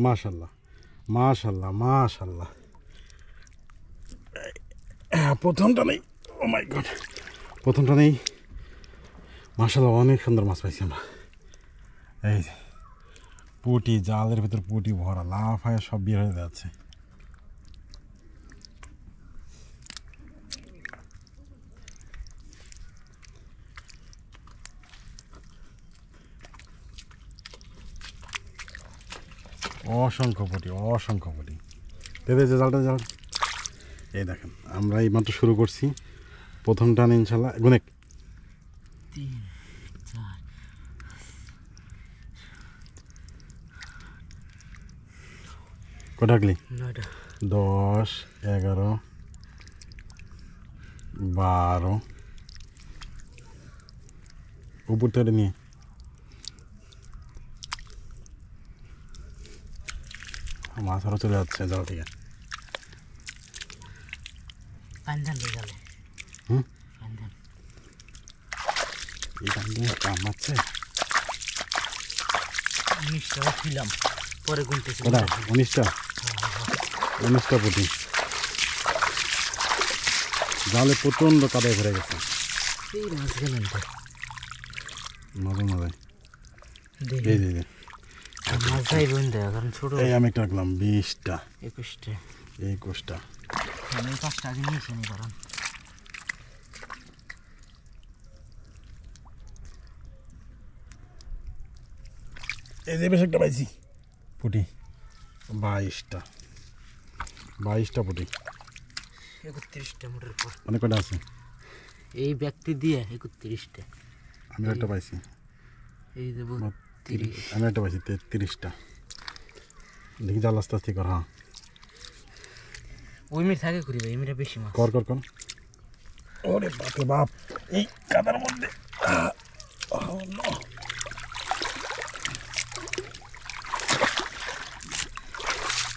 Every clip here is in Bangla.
মাশাল্লাহ মাশাল্লাহ মাশাল্লাহ। প্রথমটা নেই, ও মাই গড, প্রথমটা নেই। মাশাল্লাহ অনেক সুন্দর মাছ পাইছি আমরা। এই যে পুঁটি, জালের ভিতর পুঁটি ভরা, লাফায় সব বের হয়ে যাচ্ছে। অসংখ্য পুঁটি, অসংখ্য পুঁটি। দেবে যে জালটা, জাল। এই দেখেন আমরা এই মাত্র শুরু করছি, প্রথম টান ইনশাল্লাহ। গুনেক 3 4 কটা ডাকলি? 9টা 10 11 12 উপর থেকে নিয়ে মাছ আরও চলে যাচ্ছে জাল থেকে। পান্দান দিয়ে গেলে হুম, পান্দান এই টান দিয়ে কাম মারছে। 19টা ছিলাম, পরে গুনতেছি। কটা? 19টা 19টা পুঁটি। জালে প্রচণ্ড কাদায় ভরে গেছে। এই মাছ গেলেন তো মাঝে মাঝে দেখি এই যে মাছ যাই বোন দেয়, কারণ ছোট। এই আমি একটা রাখলাম 20টা 21টা 21টা। আমি 5টা আগে নিয়েছি নি, কারণ এই যে বেশ একটা পাইছি পুঁটি। 22টা 22টা পুঁটি। 31টা মোটের পর। অনেক কটা আছে? এই ব্যক্তি দিয়ে 31টা। আমি একটা পাইছি। এই দেবো 30। আমি একটা পাইছি 33টা। দেখি জাল আস্তে আস্তে কর। হ্যাঁ ওই মিট থাকে করি ভাই, এই মিটা বেশি মাছ। কর কর কর। ওরে বাপরে বাপ, এই কাদার মধ্যে।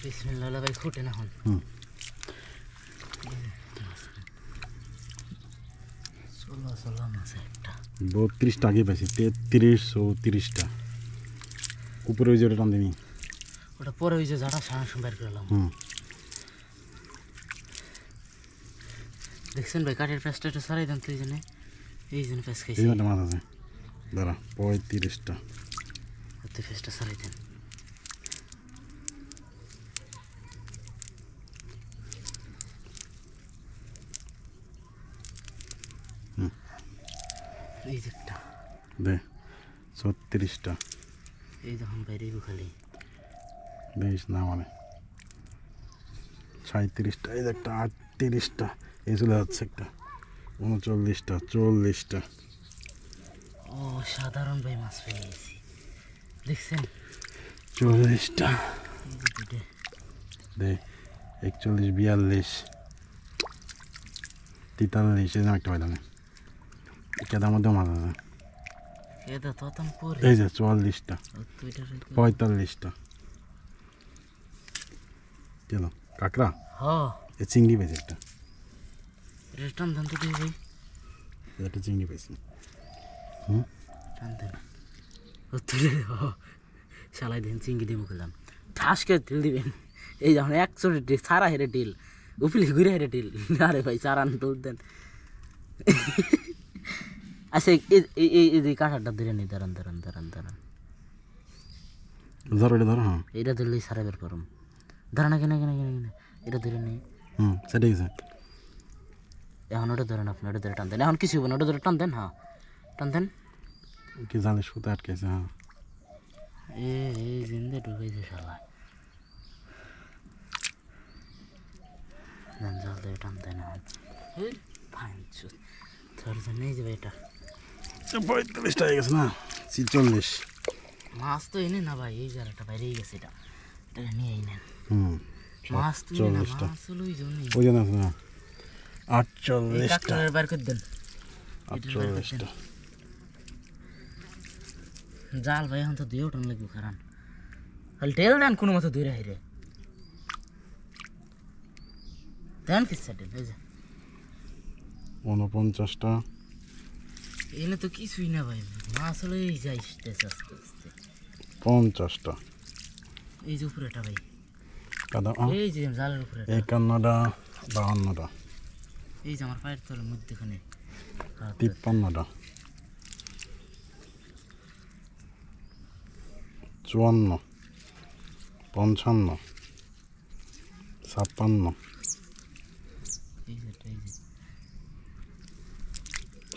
বিসমিল্লাহ ভাই, ফুটে না হন। হুম, 16 মাছ একটা। 32টা আগে পাইছি। 33 34টা উপরে ওই যে ওটা টান দিনি। ওটা পরে ওই যে যারা সারা বের করলাম। হুম, দেখছেন ভাই, কাঠের প্যাঁচটা একটু সারাই দেন তো। এই জন্য প্যাঁচ এই খাইছি। যে একটা মাছ আছে, দাঁড়া। 35টা। হাতে প্যাঁচটা সারাই দেন। এই যে একটা, দে 36টা। এই যখন বাইরে খালি দেখিস না মানে 37টা। এই যে একটা 38টা। এই চলে যাচ্ছে একটা 39টা 40টা। ও সাধারণ ভাই মাছ পেয়ে গেছি, দেখছেন? 40টা। এই যে দুটো। দে 41 42 43। এই যে একটা পাইলাম, কেদার মধ্যেও মাছ আছে। এটা তো তখন পরে এই যে 44টা 45টা। কেন কাঁকড়া? হ্যাঁ, এ চিংড়ি পেয়েছে একটা। এটা টান দেন তো দিই ভাই, একটা চিংড়ি পেয়েছি। টান দেন। ও তুলে শালাই দেন, চিংড়ি দিয়ে মুখলাম ঠাসকে ঢিল দিবেন। এই যখন 100 সারা হেরে ডিল, উপিলি ঘুরে হেরে ডিল। আরে ভাই সারান তুল দেন। আচ্ছা এই কাঁঠালটা ধরে নি, দাঁড়ান দাঁড়ান দাঁড়ান দাঁড়ান। ধরো এটা, ধরো। হ্যাঁ এটা ধরলেই সারা বের করুম। দাঁড়ান কেন কেন কেন কেন, এটা ধরে নেই। সেটা গেছে। এখন ওটা ধরেন, আপনি ওটা ধরে টান দেন। এখন কিছু হবে না, ওটা ধরে টান দেন। হ্যাঁ টান দেন। কি জালে সুতো আটকেছে। হ্যাঁ এই জিন্দে ঢুকেছে শালা। দেন জল ধরে টান দেন। এখন ফাইন ধরে দেন। এই যাবে এটা 45টা হয়ে গেছে না? 46। মাছ তো এনে না ভাই, এই জায়গাটা বাইরেই গেছে। এটা নিয়ে নেন। মাছ তো এনে না, মাছ হলো ওই জন্যই। ওই জন্য আছে না। 48টা বার করে দেন। 48টা। জাল ভাই এখন তো 2 টন লাগবে, কারণ খালি টেল দেন কোনো মতো দূরে হাইরে দেন। কিসা টেল এই যে 49টা। এনে তো কিছুই না ভাই, মাছ হলো এই যাইতেছে আস্তে আস্তে। 50টা। এই যে উপরেটা ভাই, কাদা এই যে জালের উপরে, 51টা 52টা এই যে আমার পায়ের তলের মধ্যেখানে 53টা 54 55 56 এই যে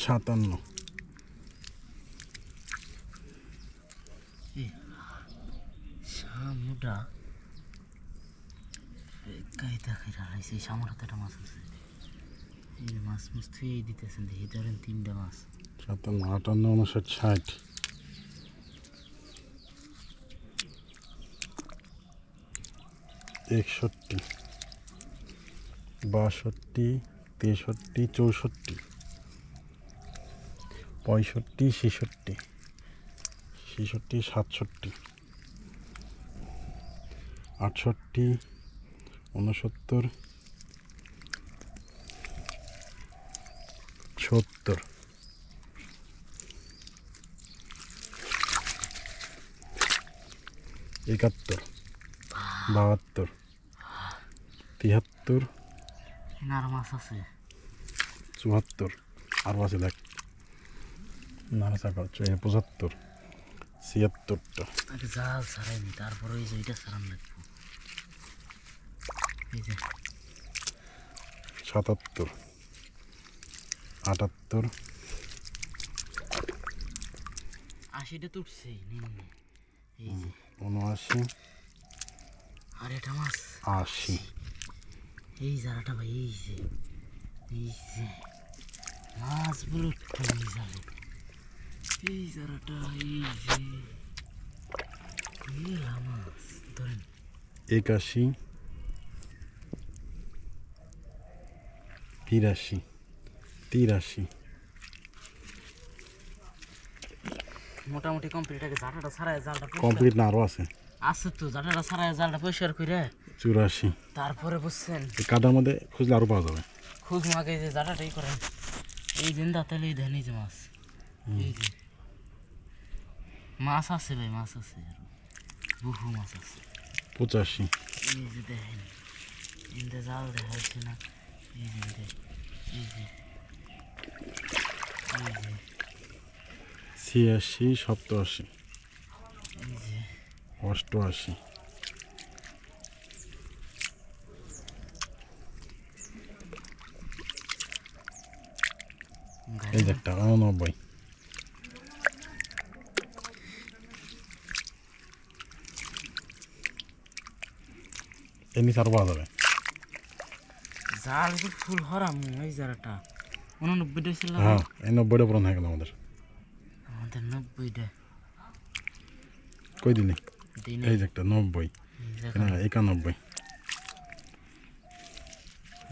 57 শামুটা কায়দা করে হারাইছে। এই শামুর হাতে একটা মাছ আছে, এই যে মাছ মুছ থুয়েই দিতেছেন, দেখি ধরেন 3টা মাছ। 57 58 59 60 61 62 63 64 65 66 67 68 69 70 71 72 73 আর মাছ আছে 74 আর আছে দেখ নাড়াচা করছে 75 76টা আগে জাল ছাড়াইনি, তারপরে ওই যে ওইটা ছাড়ান লাগবো। এই যে 77 78 80টা তো উঠছেই নিম্নে। এই যে 79 আর এটা মাছ, 80 এই জালাটা ভাই, এই যে মাছ বলে উঠতো এই জালে, এই জালাটা, এই যে মেলা মাছ ধরেন। 81 83 83 মোটামুটি কমপ্লিট। আগে জালটা ছাড়াই জালটা কমপ্লিট না আরও আছে আছে তো, জালটা ছাড়াই জালটা পরিষ্কার করে 84 তারপরে বুঝছেন এই কাদার মধ্যে খুঁজলে আরও পাওয়া যাবে। খুব আগে যে জালটাই করেন, এই জিন্দা তেলে এই দেন, এই যে মাছ, এই যে মাছ আছে ভাই, মাছ আছে আরো বহু মাছ আছে। 85 এই যে দেখেন ইন্দে জাল দেখাচ্ছে না, এই যে এই যে 86 87 এই যে 88 এই যে একটা 89 এর নিচে আরও পাওয়া যাবে। জাল ফুল হরাম এই জালটা 89টা ছিল, হ্যাঁ এই 90টা পূরণ হয়ে গেল আমাদের। আমাদের 90টা কই দিলি দিন। এই যে একটা 90 হ্যাঁ 91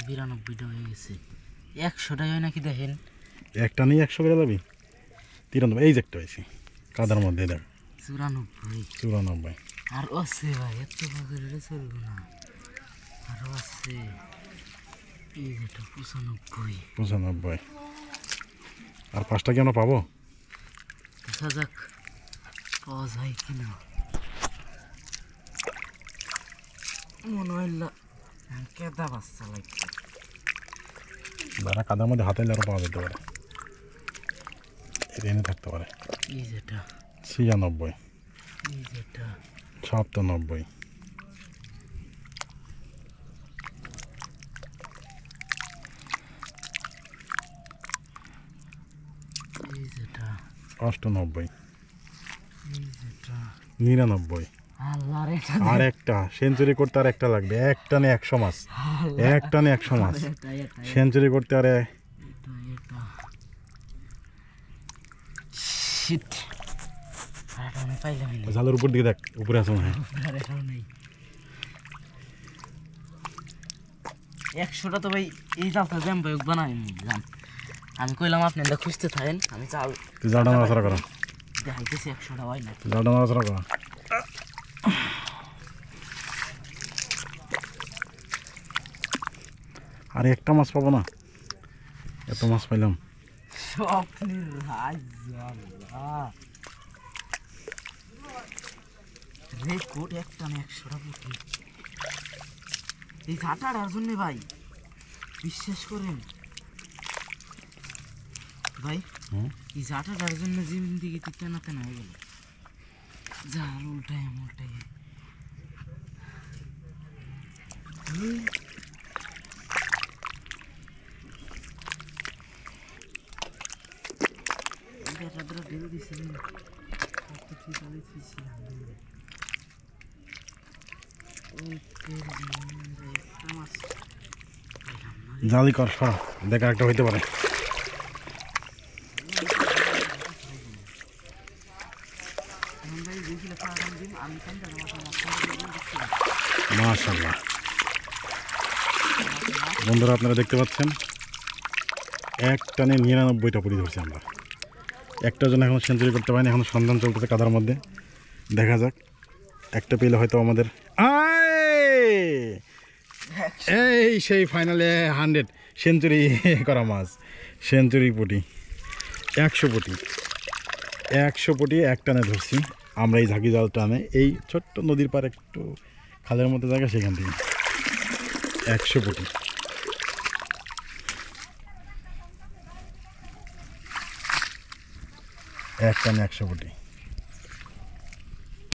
92টা হয়ে গেছে, 100টাই হয় নাকি দেখেন। একটা নেই 100 করে যাবি 93 এই যে একটা হয়েছে কাদার মধ্যে দেখ 94 94 আর আছে ভাই, এত পাখি চলবো না, আরো আছে এই যেটা 95 95 আর 5টা কি আমরা পাবো? দেখা যাক পাওয়া যায় কিনা, মনে হইল কেদা বাচ্চা লাগছে। যারা কাদার মধ্যে হাতে আরও পাওয়া যেতে পারে, এটা এনে থাকতে পারে। এই যেটা 96 এই যেটা 97 এই যেটা 98 এই যেটা 99 আল্লাহ রে, আর একটা সেঞ্চুরি করতে আর একটা লাগবে, এক টানে 100 মাছ, এক টানে 100 মাছ সেঞ্চুরি করতে আর এটা শিট, আর এটা আমি পাইলাম না, জালের উপর দিকে দেখ, উপরে আছে মনে হয়। আর এটাও নেই। 100টা তো ভাই এই জালটা জ্যাম ভাই বানাই জান, আমি কইলাম আপনি এটা খুঁজতে থাকেন, আমি চাল তুই জালটা নাড়াচাড়া করা, দেখাইতেছি 100টা হয় না। জালটা নাড়াচাড়া করা। আর একটা মাছ পাবো না, এত মাছ পাইলাম। স্বপ্নের রাজ, আল্লাহ রেকর্ড একটা না 100টা পুঁটি এই ঝাঁটাটার জন্য ভাই বিশ্বাস করেন ভাই এই ঝাঁটাটার জন্য জিন্দিগিতে তেনা তেনা হয়ে গেল জাল উল্টায় উল্টায় ঢেলে দিয়েছিলেন কত কি জালে ছিলাম জালি কর সরা দেখা একটা হইতে পারে মাশাআল্লাহ বন্ধুরা আপনারা দেখতে পাচ্ছেন এক টানে 99টা পুঁটি ধরছি আমরা একটা জন্য এখন সেঞ্চুরি করতে পারিনি এখন সন্ধান চলতেছে কাদার মধ্যে দেখা যাক একটা পেলে হয়তো আমাদের এই সেই ফাইনালে 100 সেঞ্চুরি করা মাছ সেঞ্চুরি পুঁটি 100 পুঁটি 100 পুঁটি এক টানে ধরছি আমরা এই ঝাঁকি জাল টানে এই ছোট্ট নদীর পার একটু খালের মতো জায়গা সেখান থেকে 100 পুঁটি এক টানে 100 পুঁটি